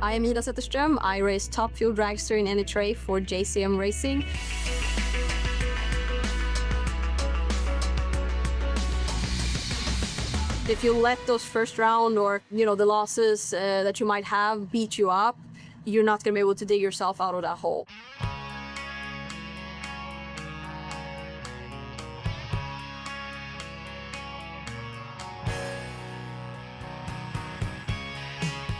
I am Ida Zetterström. I race top fuel dragster in any tray for JCM Racing. If you let those first round or the losses that you might have beat you up, you're not going to be able to dig yourself out of that hole.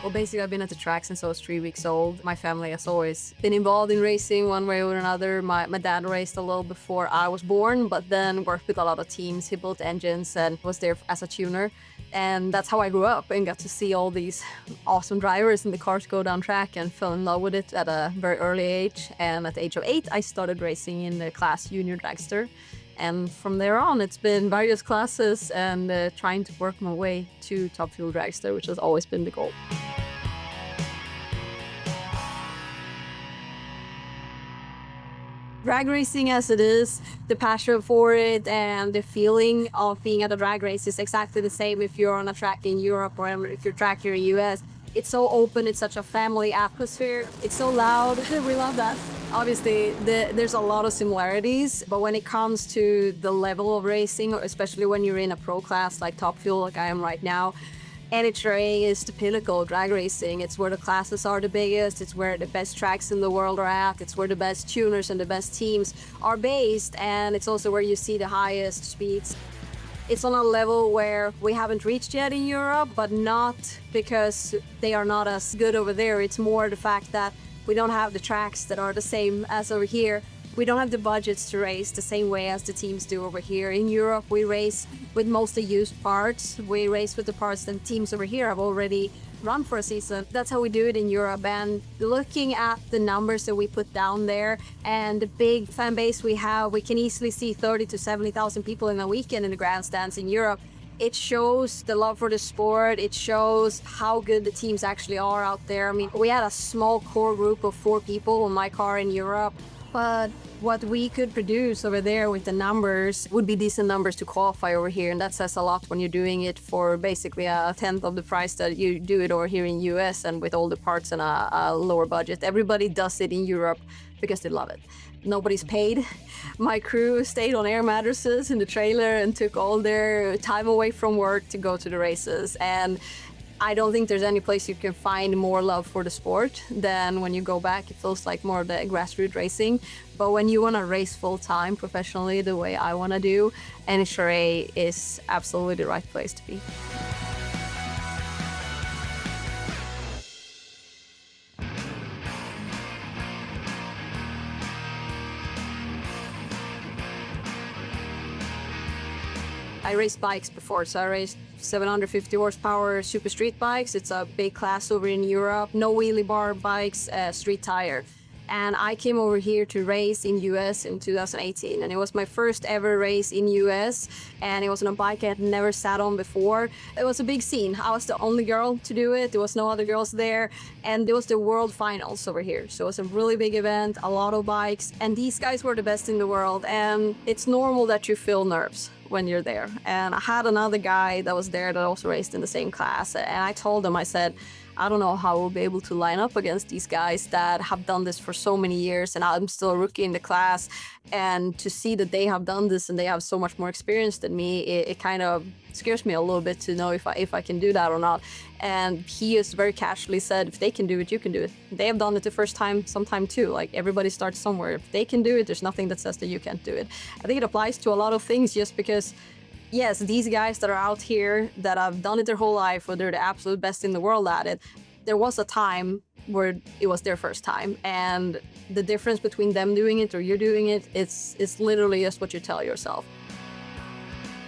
Well, basically, I've been at the track since I was 3 weeks old. My family has always been involved in racing one way or another. My dad raced a little before I was born, but then worked with a lot of teams. He built engines and was there as a tuner. And that's how I grew up and got to see all these awesome drivers and the cars go down track and fell in love with it at a very early age. And at the age of 8, I started racing in the class junior dragster. And from there on, it's been various classes and trying to work my way to top fuel dragster, which has always been the goal. Drag racing as it is, the passion for it and the feeling of being at a drag race is exactly the same if you're on a track in Europe or if you're track here in the US. It's so open, it's such a family atmosphere, it's so loud, we love that. Obviously, there's a lot of similarities, but when it comes to the level of racing, especially when you're in a pro class like Top Fuel, like I am right now, NHRA is the pinnacle of drag racing. It's where the classes are the biggest, it's where the best tracks in the world are at, it's where the best tuners and the best teams are based, and it's also where you see the highest speeds. It's on a level where we haven't reached yet in Europe, but not because they are not as good over there. It's more the fact that we don't have the tracks that are the same as over here. We don't have the budgets to race the same way as the teams do over here. In Europe, we race with mostly used parts. We race with the parts that teams over here have already run for a season. That's how we do it in Europe. And looking at the numbers that we put down there and the big fan base we have, we can easily see 30 to 70,000 people in a weekend in the grandstands in Europe. It shows the love for the sport. It shows how good the teams actually are out there. I mean, we had a small core group of 4 people on my car in Europe. But what we could produce over there with the numbers would be decent numbers to qualify over here. And that says a lot when you're doing it for basically a tenth of the price that you do it over here in US and with all the parts and a lower budget. Everybody does it in Europe because they love it. Nobody's paid. My crew stayed on air mattresses in the trailer and took all their time away from work to go to the races. And I don't think there's any place you can find more love for the sport than when you go back. It feels like more of the grassroots racing. But when you want to race full-time professionally the way I want to do, NHRA is absolutely the right place to be. I raced bikes before, so I raced 750 horsepower super street bikes. It's a big class over in Europe. No wheelie bar bikes, street tire. And I came over here to race in US in 2018. And it was my first ever race in US. And it was on a bike I had never sat on before. It was a big scene. I was the only girl to do it. There was no other girls there. And it was the world finals over here. So it was a really big event, a lot of bikes. And these guys were the best in the world. And it's normal that you feel nerves when you're there. And I had another guy that was there that also raced in the same class. And I told him, I said, I don't know how we'll be able to line up against these guys that have done this for so many years and I'm still a rookie in the class. And to see that they have done this and they have so much more experience than me, it kind of scares me a little bit to know if I can do that or not. And he just very casually said, if they can do it, you can do it. They have done it the first time, sometime too. Like everybody starts somewhere. If they can do it, there's nothing that says that you can't do it. I think it applies to a lot of things just because yes, these guys that are out here that have done it their whole life, or they're the absolute best in the world at it, there was a time where it was their first time. And the difference between them doing it or you doing it, it's literally just what you tell yourself.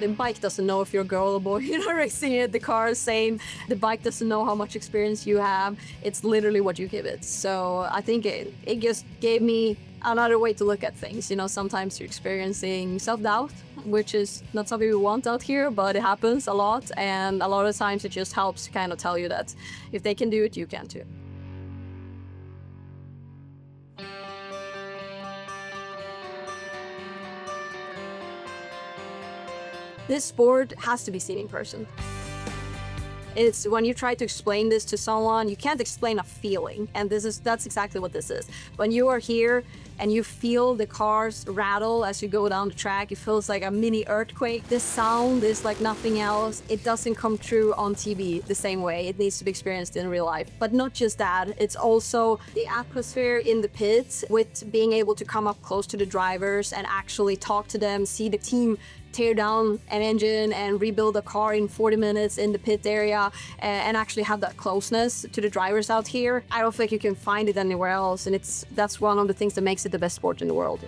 The bike doesn't know if you're a girl or boy, you're not racing it. The car is same. The bike doesn't know how much experience you have. It's literally what you give it. So I think it just gave me another way to look at things. You know, sometimes you're experiencing self-doubt, which is not something we want out here, but it happens a lot. And a lot of times it just helps to kind of tell you that if they can do it, you can too. This sport has to be seen in person. It's when you try to explain this to someone, you can't explain a feeling. And that's exactly what this is. When you are here and you feel the cars rattle as you go down the track, it feels like a mini earthquake. This sound is like nothing else. It doesn't come true on TV the same way. It needs to be experienced in real life. But not just that, it's also the atmosphere in the pits, with being able to come up close to the drivers and actually talk to them, see the team tear down an engine and rebuild a car in 40 minutes in the pit area, and actually have that closeness to the drivers out here. I don't think you can find it anywhere else, and that's one of the things that makes it the best sport in the world.